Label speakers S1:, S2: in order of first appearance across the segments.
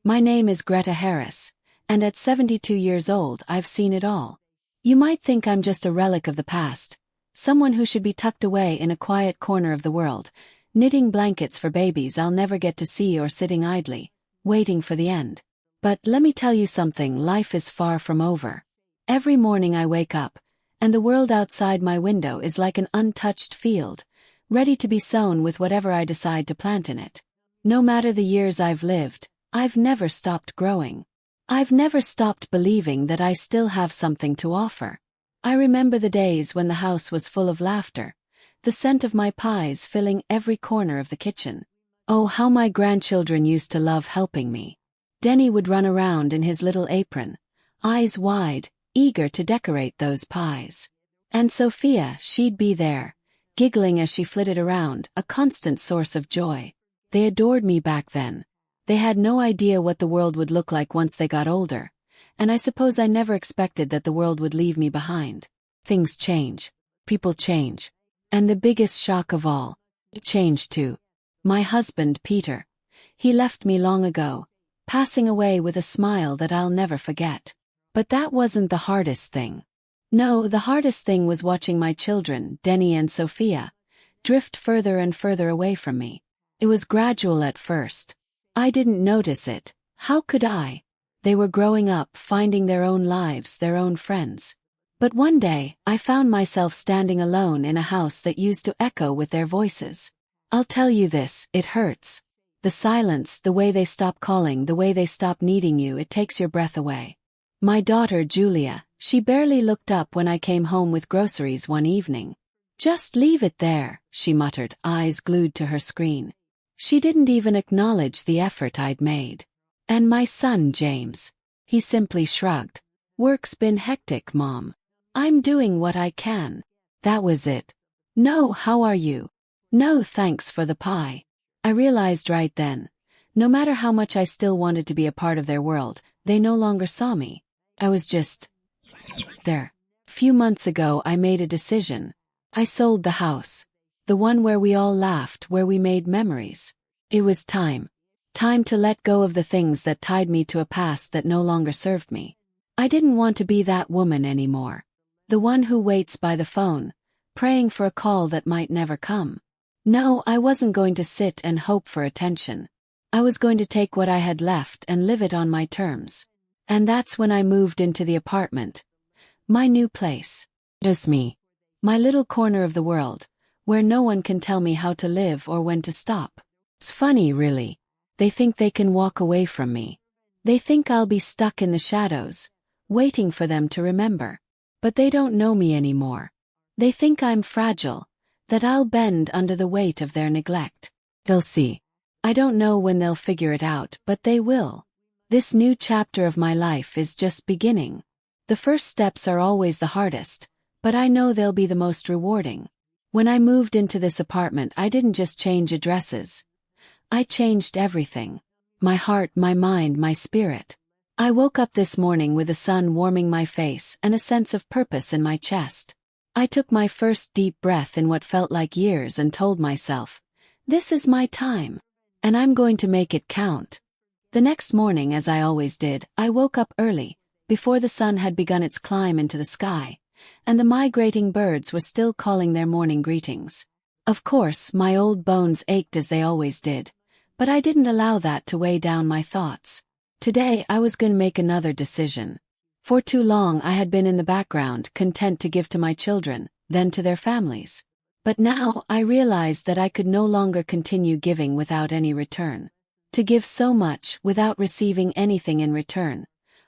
S1: My name is Greta Harris, and at 72 years old I've seen it all. You might think I'm just a relic of the past, someone who should be tucked away in a quiet corner of the world, knitting blankets for babies I'll never get to see or sitting idly, waiting for the end. But let me tell you something, life is far from over. Every morning I wake up, and the world outside my window is like an untouched field, ready to be sown with whatever I decide to plant in it. No matter the years I've lived, I've never stopped growing. I've never stopped believing that I still have something to offer. I remember the days when the house was full of laughter, the scent of my pies filling every corner of the kitchen. Oh, how my grandchildren used to love helping me. Denny would run around in his little apron, eyes wide, eager to decorate those pies. And Sophia, she'd be there, giggling as she flitted around, a constant source of joy. They adored me back then. They had no idea what the world would look like once they got older, and I suppose I never expected that the world would leave me behind. Things change. People change. And the biggest shock of all, it changed too. My husband, Peter. He left me long ago, passing away with a smile that I'll never forget. But that wasn't the hardest thing. No, the hardest thing was watching my children, Denny and Sophia, drift further and further away from me. It was gradual at first. I didn't notice it. How could I? They were growing up, finding their own lives, their own friends. But one day, I found myself standing alone in a house that used to echo with their voices. I'll tell you this, it hurts. The silence, the way they stop calling, the way they stop needing you, it takes your breath away. My daughter, Julia, she barely looked up when I came home with groceries one evening. "Just leave it there," she muttered, eyes glued to her screen. She didn't even acknowledge the effort I'd made. And my son, James. He simply shrugged. "Work's been hectic, Mom. I'm doing what I can." That was it. "No, how are you?" "No, thanks for the pie." I realized right then, no matter how much I still wanted to be a part of their world, they no longer saw me. I was just there. Few months ago I made a decision. I sold the house. The one where we all laughed, where we made memories. It was time. Time to let go of the things that tied me to a past that no longer served me. I didn't want to be that woman anymore. The one who waits by the phone, praying for a call that might never come. No, I wasn't going to sit and hope for attention. I was going to take what I had left and live it on my terms. And that's when I moved into the apartment. My new place. Just me. My little corner of the world, where no one can tell me how to live or when to stop. It's funny, really. They think they can walk away from me. They think I'll be stuck in the shadows, waiting for them to remember. But they don't know me anymore. They think I'm fragile, that I'll bend under the weight of their neglect. They'll see. I don't know when they'll figure it out, but they will. This new chapter of my life is just beginning. The first steps are always the hardest, but I know they'll be the most rewarding. When I moved into this apartment, I didn't just change addresses. I changed everything. My heart, my mind, my spirit. I woke up this morning with the sun warming my face and a sense of purpose in my chest. I took my first deep breath in what felt like years and told myself, this is my time, and I'm going to make it count. The next morning, as I always did, I woke up early, before the sun had begun its climb into the sky, and the migrating birds were still calling their morning greetings. Of course, my old bones ached as they always did, but I didn't allow that to weigh down my thoughts. Today I was going to make another decision. For too long I had been in the background, content to give to my children, then to their families. But now I realized that I could no longer continue giving without any return. To give so much without receiving anything in return.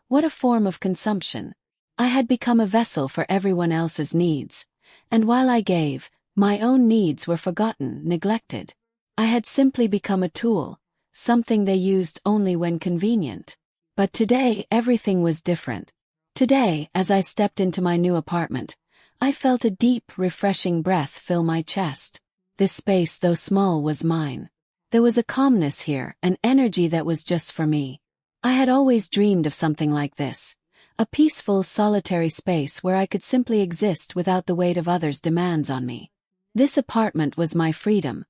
S1: What a form of consumption. I had become a vessel for everyone else's needs, and while I gave, my own needs were forgotten, neglected. I had simply become a tool, something they used only when convenient. But today everything was different. Today, as I stepped into my new apartment, I felt a deep, refreshing breath fill my chest. This space, though small, was mine. There was a calmness here, an energy that was just for me. I had always dreamed of something like this. A peaceful, solitary space where I could simply exist without the weight of others' demands on me. This apartment was my freedom,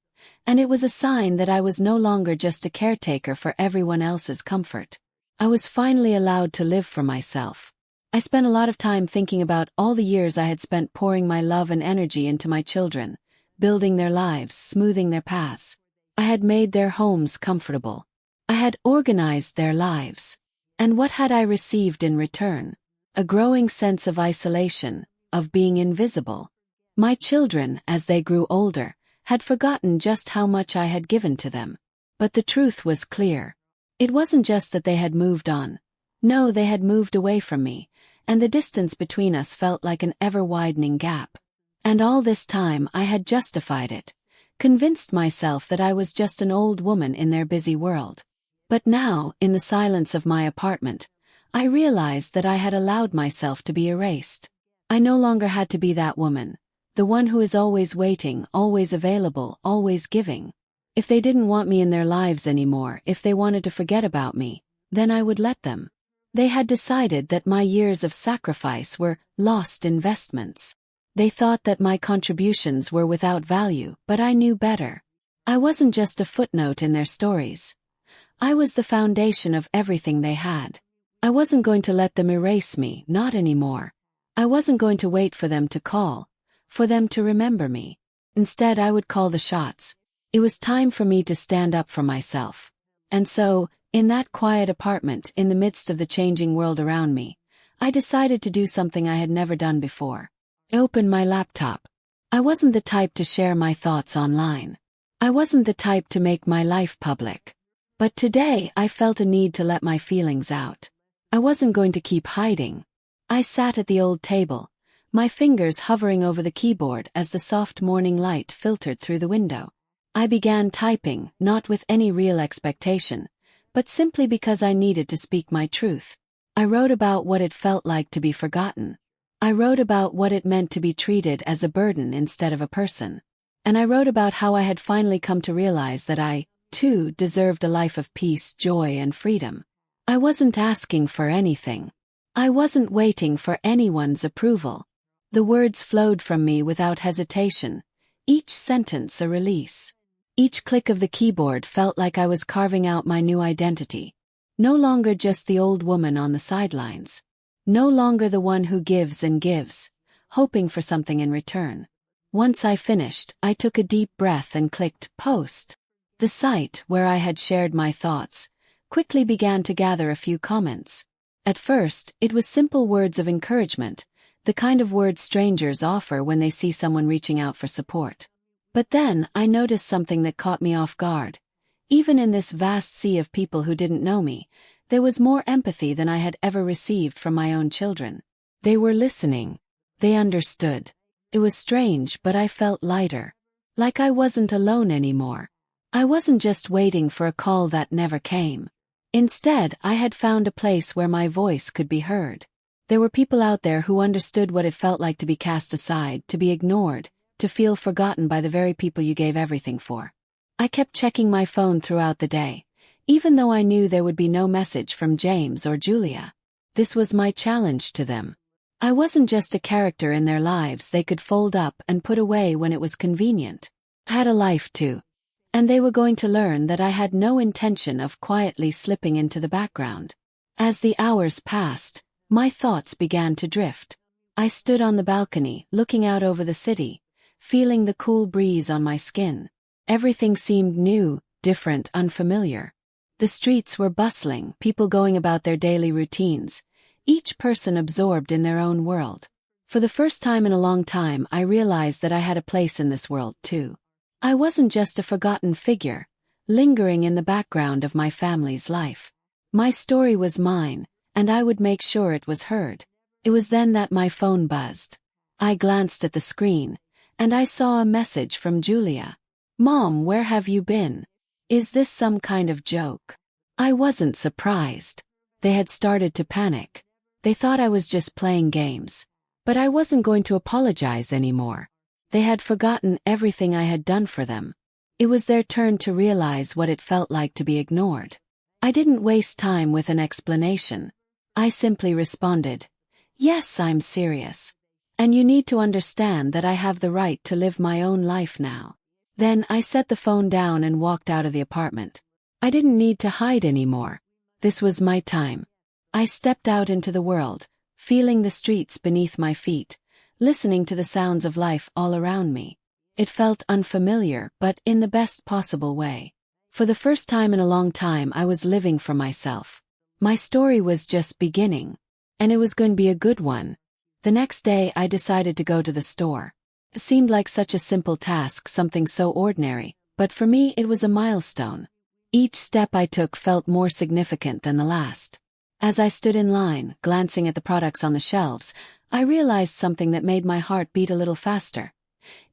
S1: and it was a sign that I was no longer just a caretaker for everyone else's comfort. I was finally allowed to live for myself. I spent a lot of time thinking about all the years I had spent pouring my love and energy into my children, building their lives, smoothing their paths. I had made their homes comfortable. I had organized their lives. And what had I received in return? A growing sense of isolation, of being invisible. My children, as they grew older, had forgotten just how much I had given to them. But the truth was clear. It wasn't just that they had moved on. No, they had moved away from me, and the distance between us felt like an ever-widening gap. And all this time I had justified it, convinced myself that I was just an old woman in their busy world. But now, in the silence of my apartment, I realized that I had allowed myself to be erased. I no longer had to be that woman, the one who is always waiting, always available, always giving. If they didn't want me in their lives anymore, if they wanted to forget about me, then I would let them. They had decided that my years of sacrifice were lost investments. They thought that my contributions were without value, but I knew better. I wasn't just a footnote in their stories. I was the foundation of everything they had. I wasn't going to let them erase me, not anymore. I wasn't going to wait for them to call, for them to remember me. Instead, I would call the shots. It was time for me to stand up for myself. And so, in that quiet apartment, in the midst of the changing world around me, I decided to do something I had never done before. I opened my laptop. I wasn't the type to share my thoughts online. I wasn't the type to make my life public. But today I felt a need to let my feelings out. I wasn't going to keep hiding. I sat at the old table, my fingers hovering over the keyboard as the soft morning light filtered through the window. I began typing, not with any real expectation, but simply because I needed to speak my truth. I wrote about what it felt like to be forgotten. I wrote about what it meant to be treated as a burden instead of a person. And I wrote about how I had finally come to realize that I, too, deserved a life of peace, joy, and freedom. I wasn't asking for anything. I wasn't waiting for anyone's approval. The words flowed from me without hesitation, each sentence a release. Each click of the keyboard felt like I was carving out my new identity. No longer just the old woman on the sidelines. No longer the one who gives and gives, hoping for something in return. Once I finished, I took a deep breath and clicked post. The site, where I had shared my thoughts, quickly began to gather a few comments. At first, it was simple words of encouragement, the kind of words strangers offer when they see someone reaching out for support. But then, I noticed something that caught me off guard. Even in this vast sea of people who didn't know me, there was more empathy than I had ever received from my own children. They were listening. They understood. It was strange, but I felt lighter. Like I wasn't alone anymore. I wasn't just waiting for a call that never came. Instead, I had found a place where my voice could be heard. There were people out there who understood what it felt like to be cast aside, to be ignored, to feel forgotten by the very people you gave everything for. I kept checking my phone throughout the day, even though I knew there would be no message from James or Julia. This was my challenge to them. I wasn't just a character in their lives they could fold up and put away when it was convenient. I had a life too. And they were going to learn that I had no intention of quietly slipping into the background. As the hours passed, my thoughts began to drift. I stood on the balcony, looking out over the city, feeling the cool breeze on my skin. Everything seemed new, different, unfamiliar. The streets were bustling, people going about their daily routines, each person absorbed in their own world. For the first time in a long time, I realized that I had a place in this world, too. I wasn't just a forgotten figure, lingering in the background of my family's life. My story was mine, and I would make sure it was heard. It was then that my phone buzzed. I glanced at the screen, and I saw a message from Julia. "Mom, where have you been? Is this some kind of joke?" I wasn't surprised. They had started to panic. They thought I was just playing games. But I wasn't going to apologize anymore. They had forgotten everything I had done for them. It was their turn to realize what it felt like to be ignored. I didn't waste time with an explanation. I simply responded, "Yes, I'm serious. And you need to understand that I have the right to live my own life now." Then I set the phone down and walked out of the apartment. I didn't need to hide anymore. This was my time. I stepped out into the world, feeling the streets beneath my feet, listening to the sounds of life all around me. It felt unfamiliar, but in the best possible way. For the first time in a long time, I was living for myself. My story was just beginning. And it was going to be a good one. The next day, I decided to go to the store. It seemed like such a simple task, something so ordinary, but for me it was a milestone. Each step I took felt more significant than the last. As I stood in line, glancing at the products on the shelves, I realized something that made my heart beat a little faster.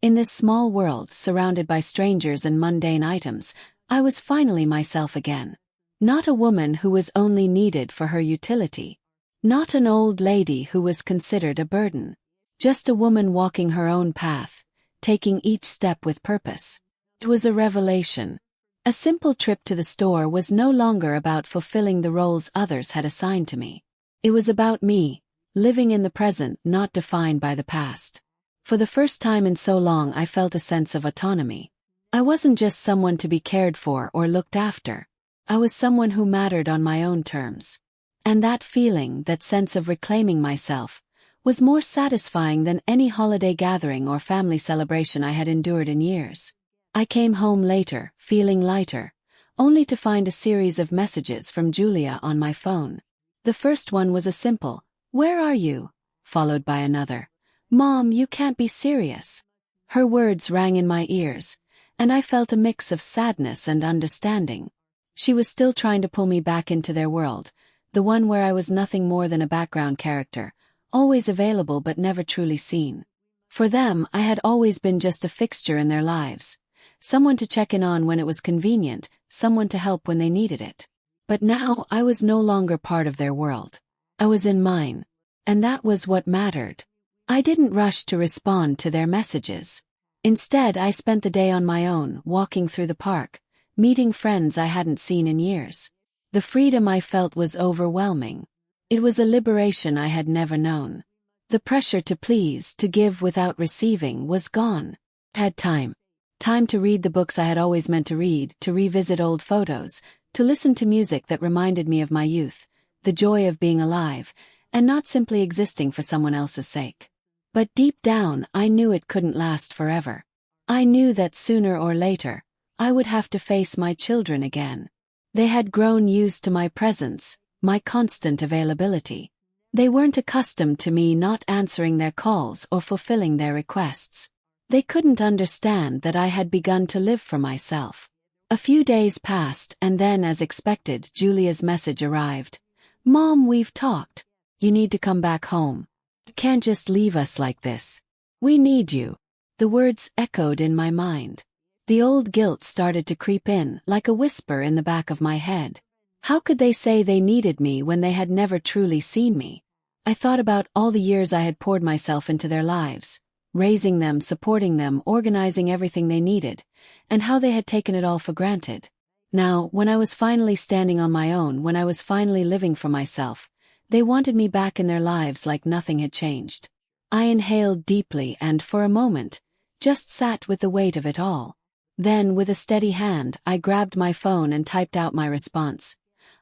S1: In this small world, surrounded by strangers and mundane items, I was finally myself again. Not a woman who was only needed for her utility. Not an old lady who was considered a burden. Just a woman walking her own path, taking each step with purpose. It was a revelation. A simple trip to the store was no longer about fulfilling the roles others had assigned to me. It was about me, living in the present, not defined by the past. For the first time in so long, I felt a sense of autonomy. I wasn't just someone to be cared for or looked after. I was someone who mattered on my own terms. And that feeling, that sense of reclaiming myself, was more satisfying than any holiday gathering or family celebration I had endured in years. I came home later, feeling lighter, only to find a series of messages from Julia on my phone. The first one was a simple, "Where are you?" followed by another, "Mom, you can't be serious." Her words rang in my ears, and I felt a mix of sadness and understanding. She was still trying to pull me back into their world, the one where I was nothing more than a background character, always available but never truly seen. For them, I had always been just a fixture in their lives. Someone to check in on when it was convenient, someone to help when they needed it. But now I was no longer part of their world. I was in mine. And that was what mattered. I didn't rush to respond to their messages. Instead, I spent the day on my own, walking through the park, meeting friends I hadn't seen in years. The freedom I felt was overwhelming. It was a liberation I had never known. The pressure to please, to give without receiving, was gone. I had time. Time to read the books I had always meant to read, to revisit old photos, to listen to music that reminded me of my youth, the joy of being alive, and not simply existing for someone else's sake. But deep down, I knew it couldn't last forever. I knew that sooner or later, I would have to face my children again. They had grown used to my presence, my constant availability. They weren't accustomed to me not answering their calls or fulfilling their requests. They couldn't understand that I had begun to live for myself. A few days passed, and then, as expected, Julia's message arrived. "Mom, we've talked. You need to come back home. You can't just leave us like this. We need you." The words echoed in my mind. The old guilt started to creep in, like a whisper in the back of my head. How could they say they needed me when they had never truly seen me? I thought about all the years I had poured myself into their lives, raising them, supporting them, organizing everything they needed, and how they had taken it all for granted. Now, when I was finally standing on my own, when I was finally living for myself, they wanted me back in their lives like nothing had changed. I inhaled deeply and, for a moment, just sat with the weight of it all. Then, with a steady hand, I grabbed my phone and typed out my response.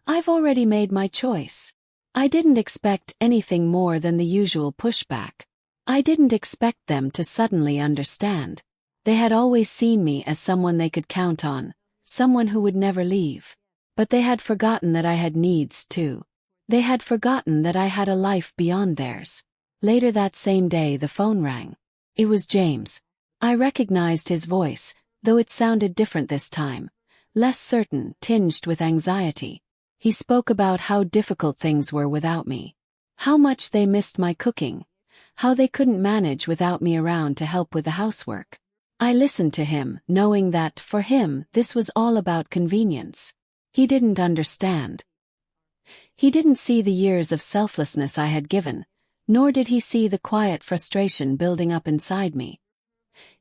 S1: "I've already made my choice." I didn't expect anything more than the usual pushback. I didn't expect them to suddenly understand. They had always seen me as someone they could count on, someone who would never leave. But they had forgotten that I had needs too. They had forgotten that I had a life beyond theirs. Later that same day, the phone rang. It was James. I recognized his voice, though it sounded different this time, less certain, tinged with anxiety. He spoke about how difficult things were without me, how much they missed my cooking, how they couldn't manage without me around to help with the housework. I listened to him, knowing that, for him, this was all about convenience. He didn't understand. He didn't see the years of selflessness I had given, nor did he see the quiet frustration building up inside me.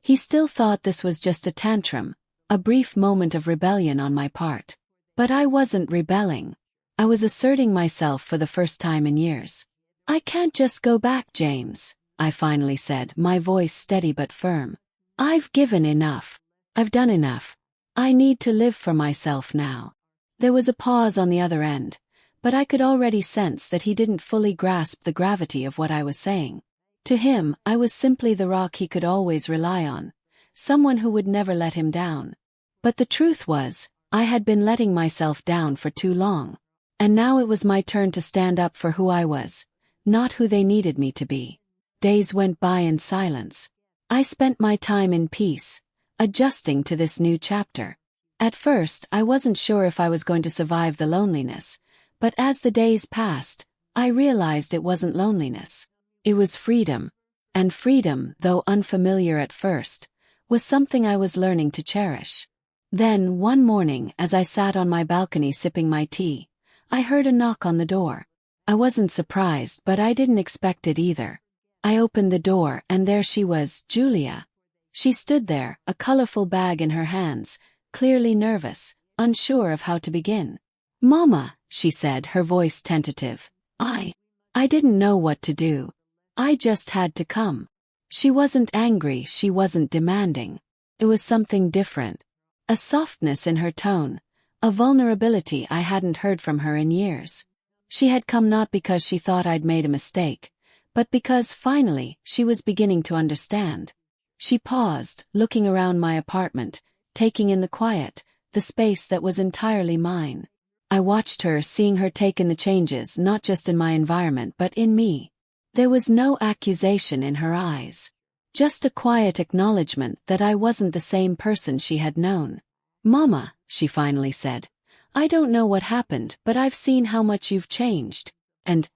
S1: He still thought this was just a tantrum, a brief moment of rebellion on my part. But I wasn't rebelling. I was asserting myself for the first time in years. "I can't just go back, James," I finally said, my voice steady but firm. "I've given enough. I've done enough. I need to live for myself now. There was a pause on the other end, but I could already sense that he didn't fully grasp the gravity of what I was saying. To him, I was simply the rock he could always rely on, someone who would never let him down. But the truth was, I had been letting myself down for too long. And now it was my turn to stand up for who I was, not who they needed me to be. Days went by in silence. I spent my time in peace, adjusting to this new chapter. At first, I wasn't sure if I was going to survive the loneliness, but as the days passed, I realized it wasn't loneliness. It was freedom. And freedom, though unfamiliar at first, was something I was learning to cherish. Then, one morning, as I sat on my balcony sipping my tea, I heard a knock on the door. I wasn't surprised, but I didn't expect it either. I opened the door, and there she was, Julia. She stood there, a colorful bag in her hands, clearly nervous, unsure of how to begin. "Mama," she said, her voice tentative. I didn't know what to do. I just had to come. She wasn't angry, she wasn't demanding. It was something different. A softness in her tone, a vulnerability I hadn't heard from her in years. She had come not because she thought I'd made a mistake, but because, finally, she was beginning to understand. She paused, looking around my apartment, taking in the quiet, the space that was entirely mine. I watched her, seeing her take in the changes not just in my environment but in me. There was no accusation in her eyes. Just a quiet acknowledgement that I wasn't the same person she had known. "Mama," she finally said, "I don't know what happened, but I've seen how much you've changed. And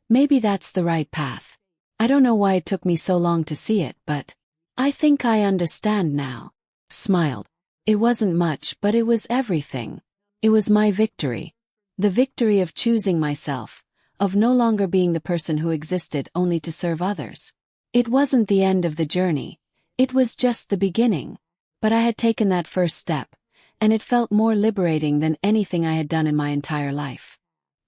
S1: maybe that's the right path. I don't know why it took me so long to see it, but I think I understand now." Smiled. It wasn't much, but it was everything. It was my victory. The victory of choosing myself, of no longer being the person who existed only to serve others. It wasn't the end of the journey. It was just the beginning. But I had taken that first step, and it felt more liberating than anything I had done in my entire life.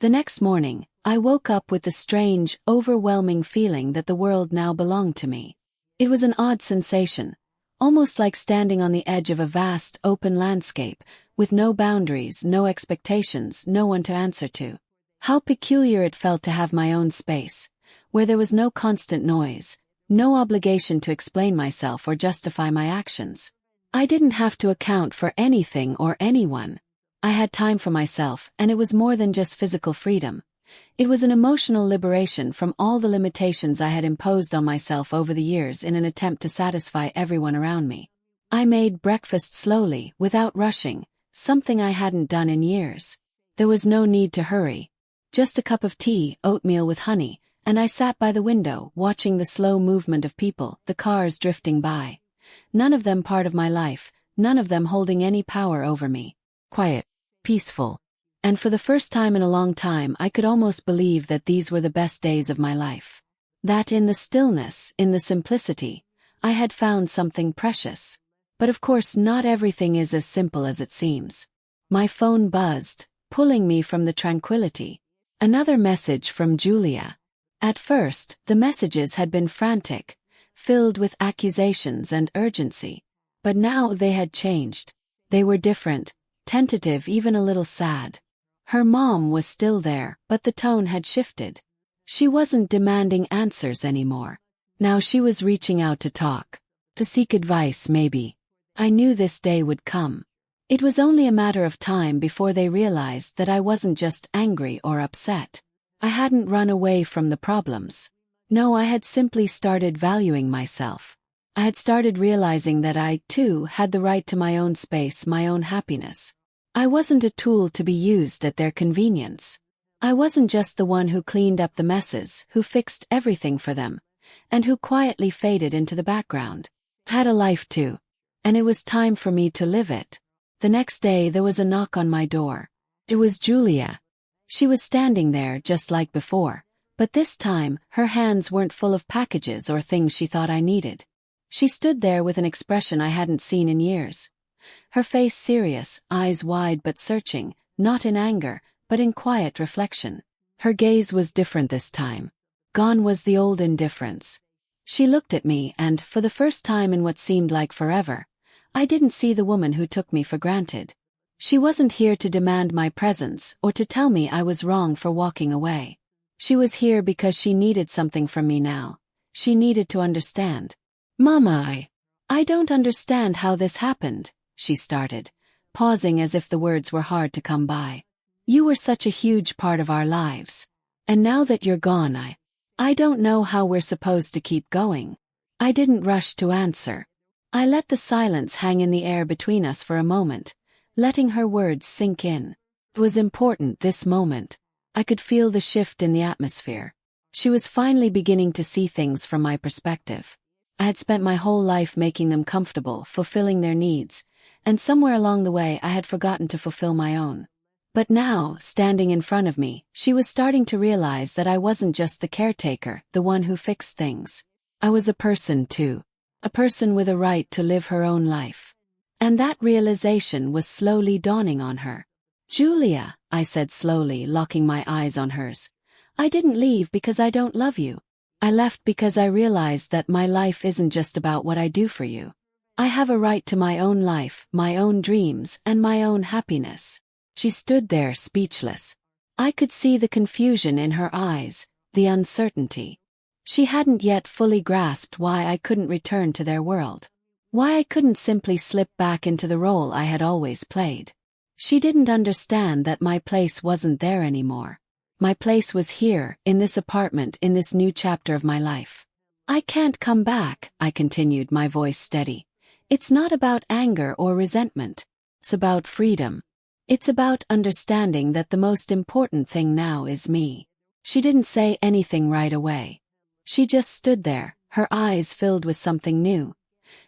S1: The next morning, I woke up with the strange, overwhelming feeling that the world now belonged to me. It was an odd sensation, almost like standing on the edge of a vast, open landscape, with no boundaries, no expectations, no one to answer to. How peculiar it felt to have my own space, where there was no constant noise, no obligation to explain myself or justify my actions. I didn't have to account for anything or anyone. I had time for myself, and it was more than just physical freedom. It was an emotional liberation from all the limitations I had imposed on myself over the years in an attempt to satisfy everyone around me. I made breakfast slowly, without rushing, something I hadn't done in years. There was no need to hurry. Just a cup of tea, oatmeal with honey, and I sat by the window, watching the slow movement of people, the cars drifting by. None of them part of my life, none of them holding any power over me. Quiet, peaceful. And for the first time in a long time I could almost believe that these were the best days of my life. That in the stillness, in the simplicity, I had found something precious. But of course not everything is as simple as it seems. My phone buzzed, pulling me from the tranquility. Another message from Julia. At first, the messages had been frantic, filled with accusations and urgency. But now they had changed. They were different, tentative, even a little sad. Her mom was still there, but the tone had shifted. She wasn't demanding answers anymore. Now she was reaching out to talk. To seek advice, maybe. I knew this day would come. It was only a matter of time before they realized that I wasn't just angry or upset. I hadn't run away from the problems. No, I had simply started valuing myself. I had started realizing that I, too, had the right to my own space, my own happiness. I wasn't a tool to be used at their convenience. I wasn't just the one who cleaned up the messes, who fixed everything for them, and who quietly faded into the background. I had a life too, and it was time for me to live it. The next day there was a knock on my door. It was Julia. She was standing there just like before, but this time her hands weren't full of packages or things she thought I needed. She stood there with an expression I hadn't seen in years. Her face serious, eyes wide but searching, not in anger, but in quiet reflection. Her gaze was different this time. Gone was the old indifference. She looked at me and, for the first time in what seemed like forever, I didn't see the woman who took me for granted. She wasn't here to demand my presence or to tell me I was wrong for walking away. She was here because she needed something from me now. She needed to understand. Mama, I don't understand how this happened, she started, pausing as if the words were hard to come by. You were such a huge part of our lives. And now that you're gone, I don't know how we're supposed to keep going. I didn't rush to answer. I let the silence hang in the air between us for a moment, letting her words sink in. It was important, this moment. I could feel the shift in the atmosphere. She was finally beginning to see things from my perspective. I had spent my whole life making them comfortable, fulfilling their needs, and somewhere along the way I had forgotten to fulfill my own. But now, standing in front of me, she was starting to realize that I wasn't just the caretaker, the one who fixed things. I was a person too. A person with a right to live her own life. And that realization was slowly dawning on her. Julia, I said slowly, locking my eyes on hers. I didn't leave because I don't love you. I left because I realized that my life isn't just about what I do for you. I have a right to my own life, my own dreams, and my own happiness. She stood there speechless. I could see the confusion in her eyes, the uncertainty. She hadn't yet fully grasped why I couldn't return to their world. Why I couldn't simply slip back into the role I had always played. She didn't understand that my place wasn't there anymore. My place was here, in this apartment, in this new chapter of my life. I can't come back, I continued, my voice steady. It's not about anger or resentment. It's about freedom. It's about understanding that the most important thing now is me. She didn't say anything right away. She just stood there, her eyes filled with something new.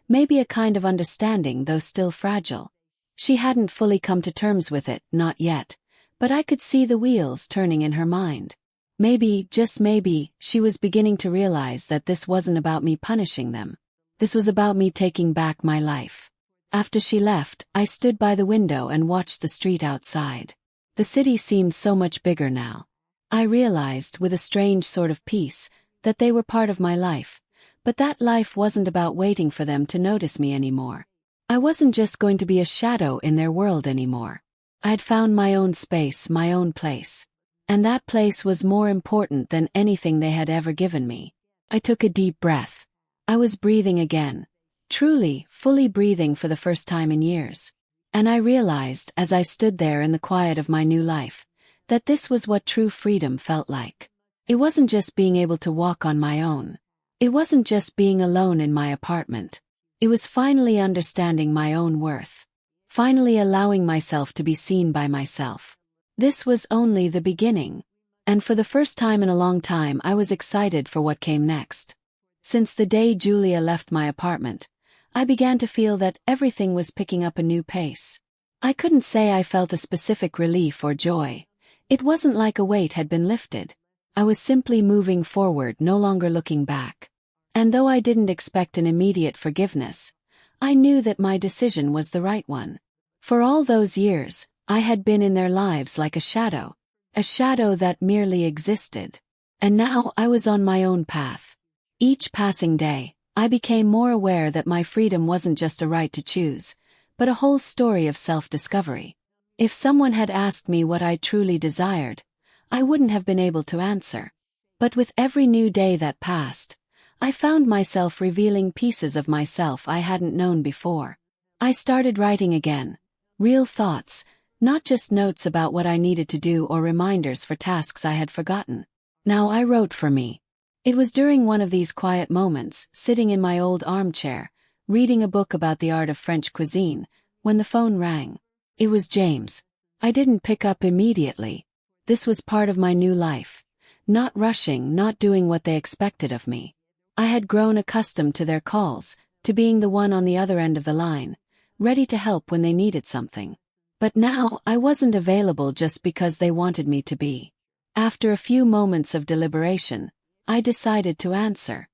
S1: Maybe a kind of understanding, though still fragile. She hadn't fully come to terms with it, not yet, but I could see the wheels turning in her mind. Maybe, just maybe, she was beginning to realize that this wasn't about me punishing them. This was about me taking back my life. After she left, I stood by the window and watched the street outside. The city seemed so much bigger now. I realized, with a strange sort of peace, that they were part of my life, but that life wasn't about waiting for them to notice me anymore. I wasn't just going to be a shadow in their world anymore. I had found my own space, my own place. And that place was more important than anything they had ever given me. I took a deep breath. I was breathing again. Truly, fully breathing for the first time in years. And I realized, as I stood there in the quiet of my new life, that this was what true freedom felt like. It wasn't just being able to walk on my own. It wasn't just being alone in my apartment. It was finally understanding my own worth. Finally allowing myself to be seen by myself. This was only the beginning. And for the first time in a long time, I was excited for what came next. Since the day Julia left my apartment, I began to feel that everything was picking up a new pace. I couldn't say I felt a specific relief or joy. It wasn't like a weight had been lifted. I was simply moving forward, no longer looking back. And though I didn't expect an immediate forgiveness, I knew that my decision was the right one. For all those years, I had been in their lives like a shadow that merely existed. And now I was on my own path. Each passing day, I became more aware that my freedom wasn't just a right to choose, but a whole story of self-discovery. If someone had asked me what I truly desired, I wouldn't have been able to answer. But with every new day that passed, I found myself revealing pieces of myself I hadn't known before. I started writing again. Real thoughts, not just notes about what I needed to do or reminders for tasks I had forgotten. Now I wrote for me. It was during one of these quiet moments, sitting in my old armchair, reading a book about the art of French cuisine, when the phone rang. It was James. I didn't pick up immediately. This was part of my new life. Not rushing, not doing what they expected of me. I had grown accustomed to their calls, to being the one on the other end of the line, ready to help when they needed something. But now I wasn't available just because they wanted me to be. After a few moments of deliberation, I decided to answer.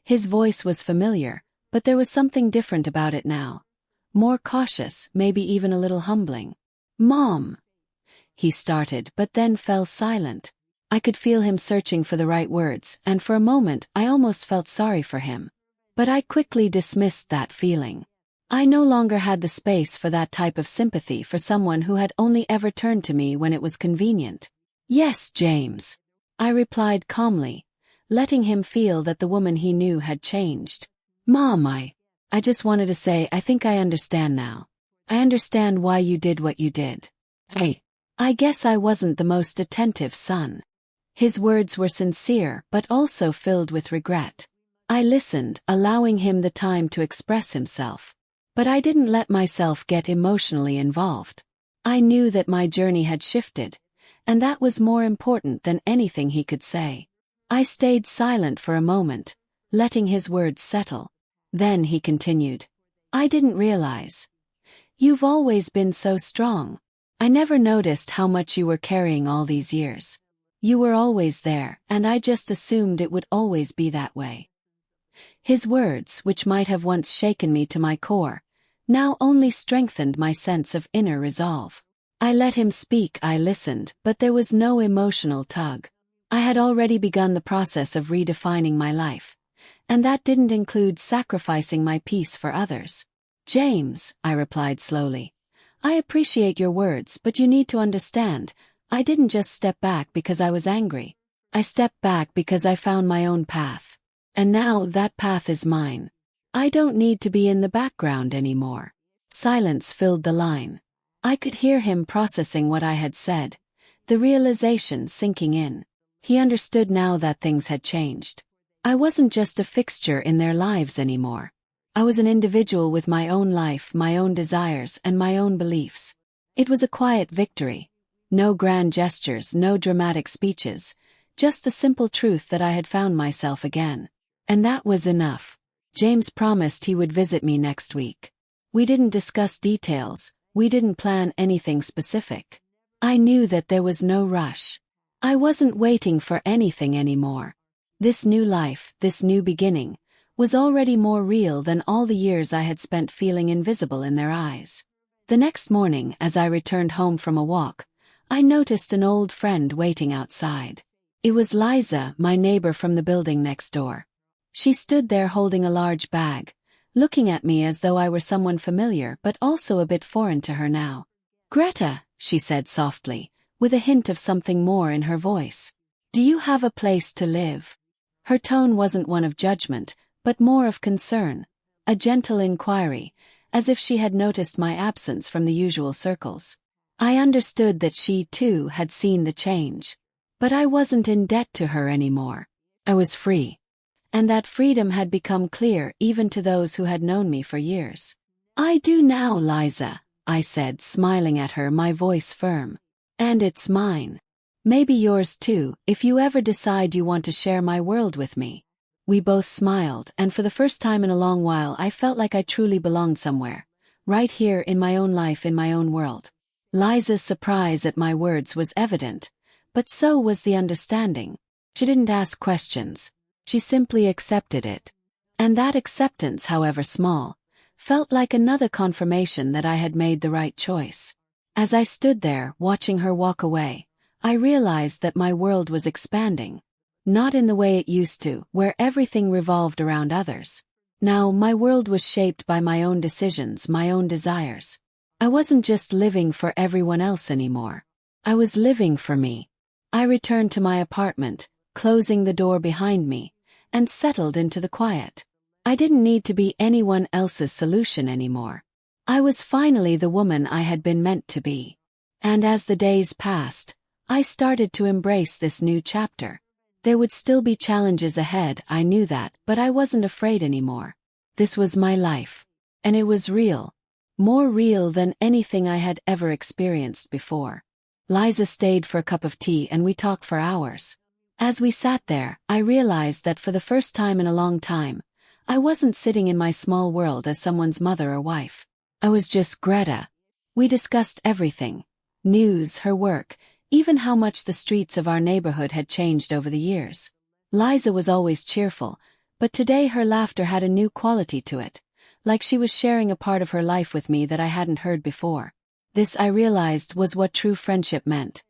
S1: His voice was familiar, but there was something different about it now. More cautious, maybe even a little humbling. "Mom," he started, but then fell silent. I could feel him searching for the right words, and for a moment I almost felt sorry for him. But I quickly dismissed that feeling. I no longer had the space for that type of sympathy for someone who had only ever turned to me when it was convenient. "Yes, James," I replied calmly, letting him feel that the woman he knew had changed. "Mom, I just wanted to say I think I understand now. I understand why you did what you did. I guess I wasn't the most attentive son." His words were sincere but also filled with regret. I listened, allowing him the time to express himself. But I didn't let myself get emotionally involved. I knew that my journey had shifted, and that was more important than anything he could say. I stayed silent for a moment, letting his words settle. Then he continued. "I didn't realize. You've always been so strong. I never noticed how much you were carrying all these years. You were always there, and I just assumed it would always be that way." His words, which might have once shaken me to my core, now only strengthened my sense of inner resolve. I let him speak, I listened, but there was no emotional tug. I had already begun the process of redefining my life, and that didn't include sacrificing my peace for others. "James," I replied slowly, "I appreciate your words, but you need to understand, I didn't just step back because I was angry. I stepped back because I found my own path. And now that path is mine. I don't need to be in the background anymore." Silence filled the line. I could hear him processing what I had said, the realization sinking in. He understood now that things had changed. I wasn't just a fixture in their lives anymore. I was an individual with my own life, my own desires, and my own beliefs. It was a quiet victory. No grand gestures, no dramatic speeches, just the simple truth that I had found myself again. And that was enough. James promised he would visit me next week. We didn't discuss details, we didn't plan anything specific. I knew that there was no rush. I wasn't waiting for anything anymore. This new life, this new beginning, was already more real than all the years I had spent feeling invisible in their eyes. The next morning, as I returned home from a walk, I noticed an old friend waiting outside. It was Liza, my neighbor from the building next door. She stood there holding a large bag, looking at me as though I were someone familiar but also a bit foreign to her now. "Greta," she said softly, with a hint of something more in her voice. "Do you have a place to live?" Her tone wasn't one of judgment, but more of concern, a gentle inquiry, as if she had noticed my absence from the usual circles. I understood that she, too, had seen the change. But I wasn't in debt to her anymore. I was free. And that freedom had become clear even to those who had known me for years. "I do now, Liza," I said, smiling at her, my voice firm. "And it's mine. Maybe yours too, if you ever decide you want to share my world with me." We both smiled, and for the first time in a long while I felt like I truly belonged somewhere, right here in my own life, in my own world. Liza's surprise at my words was evident, but so was the understanding. She didn't ask questions. She simply accepted it. And that acceptance, however small, felt like another confirmation that I had made the right choice. As I stood there, watching her walk away, I realized that my world was expanding. Not in the way it used to, where everything revolved around others. Now, my world was shaped by my own decisions, my own desires. I wasn't just living for everyone else anymore. I was living for me. I returned to my apartment, closing the door behind me, and settled into the quiet. I didn't need to be anyone else's solution anymore. I was finally the woman I had been meant to be. And as the days passed, I started to embrace this new chapter. There would still be challenges ahead, I knew that, but I wasn't afraid anymore. This was my life. And it was real. More real than anything I had ever experienced before. Liza stayed for a cup of tea and we talked for hours. As we sat there, I realized that for the first time in a long time, I wasn't sitting in my small world as someone's mother or wife. I was just Greta. We discussed everything. News, her work, even how much the streets of our neighborhood had changed over the years. Liza was always cheerful, but today her laughter had a new quality to it, like she was sharing a part of her life with me that I hadn't heard before. This, I realized, was what true friendship meant.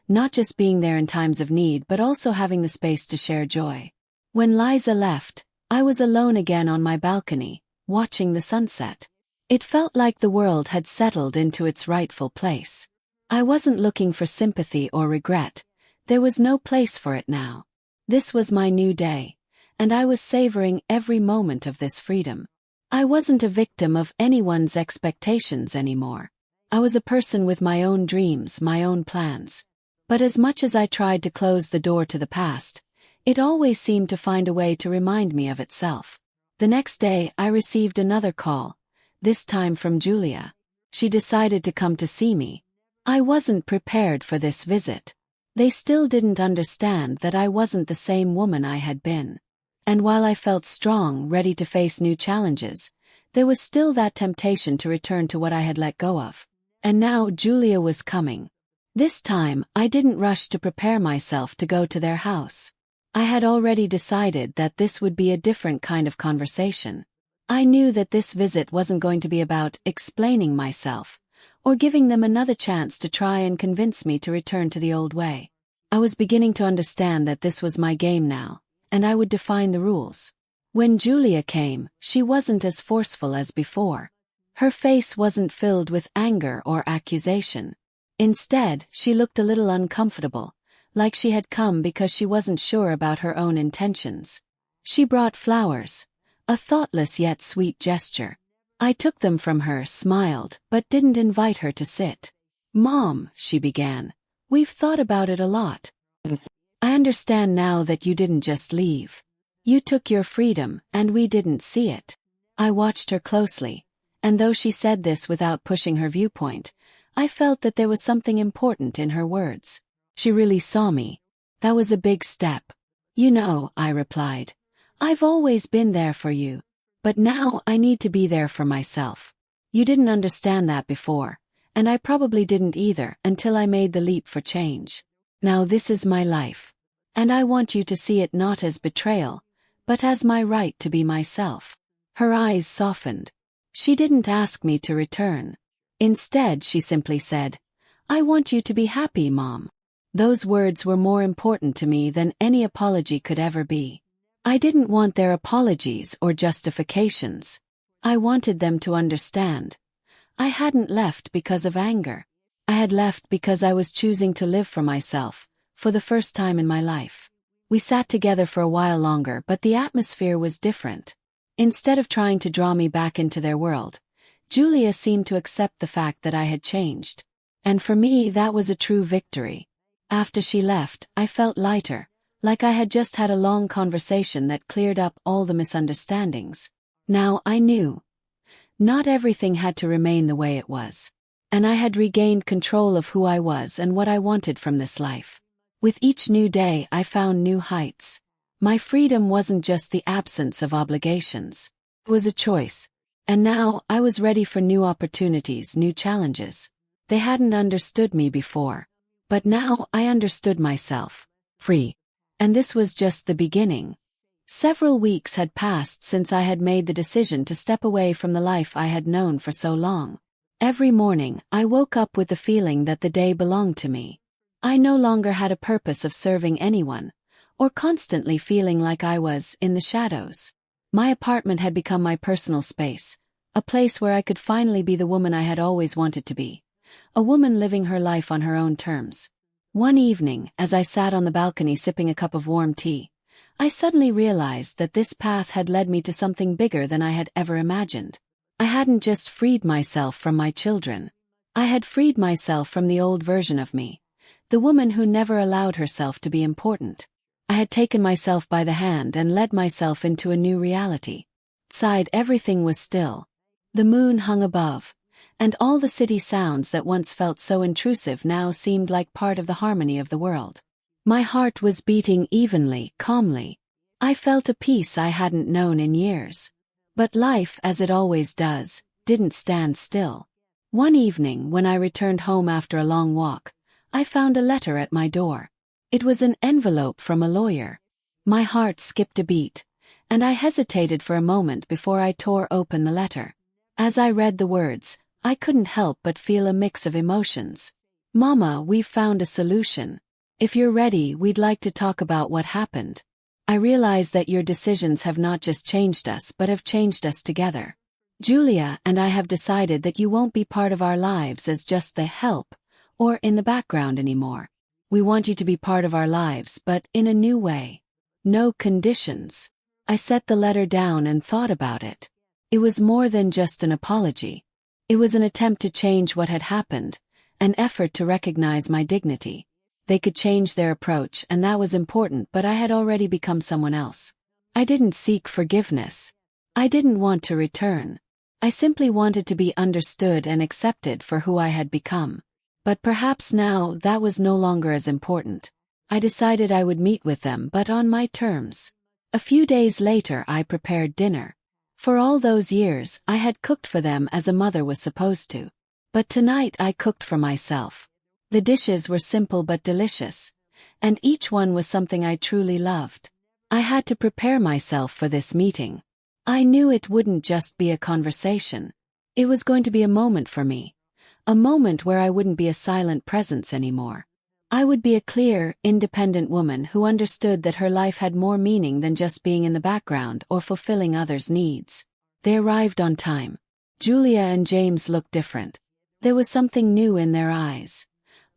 S1: Not just being there in times of need, but also having the space to share joy. When Liza left, I was alone again on my balcony, watching the sunset. It felt like the world had settled into its rightful place. I wasn't looking for sympathy or regret. There was no place for it now. This was my new day, and I was savoring every moment of this freedom. I wasn't a victim of anyone's expectations anymore. I was a person with my own dreams, my own plans. But as much as I tried to close the door to the past, it always seemed to find a way to remind me of itself. The next day, I received another call, this time from Julia. She decided to come to see me. I wasn't prepared for this visit. They still didn't understand that I wasn't the same woman I had been. And while I felt strong, ready to face new challenges, there was still that temptation to return to what I had let go of. And now Julia was coming. This time, I didn't rush to prepare myself to go to their house. I had already decided that this would be a different kind of conversation. I knew that this visit wasn't going to be about explaining myself, or giving them another chance to try and convince me to return to the old way. I was beginning to understand that this was my game now, and I would define the rules. When Julia came, she wasn't as forceful as before. Her face wasn't filled with anger or accusation. Instead, she looked a little uncomfortable, like she had come because she wasn't sure about her own intentions. She brought flowers, a thoughtless yet sweet gesture. I took them from her, smiled, but didn't invite her to sit. "Mom," she began, "we've thought about it a lot. I understand now that you didn't just leave. You took your freedom, and we didn't see it." I watched her closely, and though she said this without pushing her viewpoint, I felt that there was something important in her words. She really saw me. That was a big step. "You know," I replied, "I've always been there for you. But now I need to be there for myself. You didn't understand that before, and I probably didn't either until I made the leap for change. Now this is my life. And I want you to see it not as betrayal, but as my right to be myself." Her eyes softened. She didn't ask me to return. Instead, she simply said, "I want you to be happy, Mom." Those words were more important to me than any apology could ever be. I didn't want their apologies or justifications. I wanted them to understand. I hadn't left because of anger. I had left because I was choosing to live for myself, for the first time in my life. We sat together for a while longer, but the atmosphere was different. Instead of trying to draw me back into their world, Julia seemed to accept the fact that I had changed. And for me, that was a true victory. After she left, I felt lighter, like I had just had a long conversation that cleared up all the misunderstandings. Now I knew. Not everything had to remain the way it was. And I had regained control of who I was and what I wanted from this life. With each new day, I found new heights. My freedom wasn't just the absence of obligations. It was a choice. And now I was ready for new opportunities, new challenges. They hadn't understood me before. But now I understood myself. Free. And this was just the beginning. Several weeks had passed since I had made the decision to step away from the life I had known for so long. Every morning, I woke up with the feeling that the day belonged to me. I no longer had a purpose of serving anyone, or constantly feeling like I was in the shadows. My apartment had become my personal space, a place where I could finally be the woman I had always wanted to be, a woman living her life on her own terms. One evening, as I sat on the balcony sipping a cup of warm tea, I suddenly realized that this path had led me to something bigger than I had ever imagined. I hadn't just freed myself from my children. I had freed myself from the old version of me, the woman who never allowed herself to be important. I had taken myself by the hand and led myself into a new reality. Outside, everything was still. The moon hung above, and all the city sounds that once felt so intrusive now seemed like part of the harmony of the world. My heart was beating evenly, calmly. I felt a peace I hadn't known in years. But life, as it always does, didn't stand still. One evening, when I returned home after a long walk, I found a letter at my door. It was an envelope from a lawyer. My heart skipped a beat, and I hesitated for a moment before I tore open the letter. As I read the words, I couldn't help but feel a mix of emotions. "Mama, we've found a solution. If you're ready, we'd like to talk about what happened. I realize that your decisions have not just changed us but have changed us together." Julia and I have decided that you won't be part of our lives as just the help or in the background anymore. We want you to be part of our lives, but in a new way. No conditions. I set the letter down and thought about it. It was more than just an apology. It was an attempt to change what had happened, an effort to recognize my dignity. They could change their approach, and that was important, but I had already become someone else. I didn't seek forgiveness. I didn't want to return. I simply wanted to be understood and accepted for who I had become. But perhaps now that was no longer as important. I decided I would meet with them, but on my terms. A few days later I prepared dinner. For all those years I had cooked for them as a mother was supposed to. But tonight I cooked for myself. The dishes were simple but delicious, and each one was something I truly loved. I had to prepare myself for this meeting. I knew it wouldn't just be a conversation. It was going to be a moment for me. A moment where I wouldn't be a silent presence anymore. I would be a clear, independent woman who understood that her life had more meaning than just being in the background or fulfilling others' needs. They arrived on time. Julia and James looked different. There was something new in their eyes.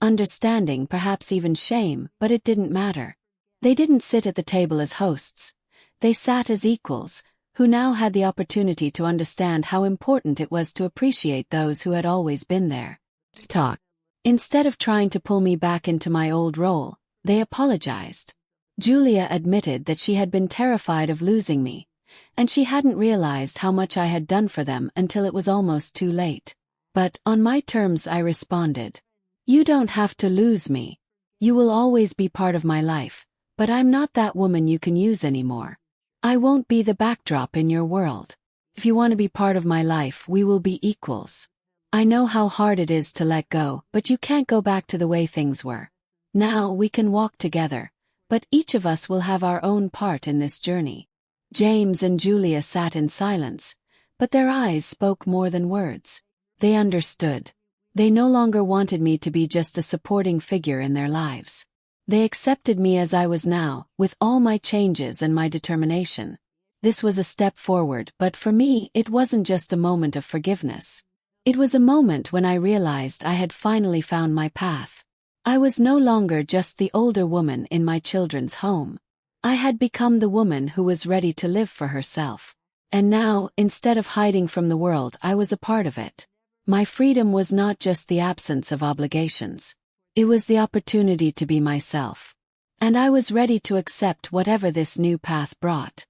S1: Understanding, perhaps even shame, but it didn't matter. They didn't sit at the table as hosts. They sat as equals, who now had the opportunity to understand how important it was to appreciate those who had always been there. Talk. Instead of trying to pull me back into my old role, they apologized. Julia admitted that she had been terrified of losing me, and she hadn't realized how much I had done for them until it was almost too late. But, on my terms, I responded. You don't have to lose me. You will always be part of my life, but I'm not that woman you can use anymore. I won't be the backdrop in your world. If you want to be part of my life, we will be equals. I know how hard it is to let go, but you can't go back to the way things were. Now we can walk together, but each of us will have our own part in this journey. James and Julia sat in silence, but their eyes spoke more than words. They understood. They no longer wanted me to be just a supporting figure in their lives. They accepted me as I was now, with all my changes and my determination. This was a step forward, but for me it wasn't just a moment of forgiveness. It was a moment when I realized I had finally found my path. I was no longer just the older woman in my children's home. I had become the woman who was ready to live for herself. And now, instead of hiding from the world, I was a part of it. My freedom was not just the absence of obligations. It was the opportunity to be myself. And I was ready to accept whatever this new path brought.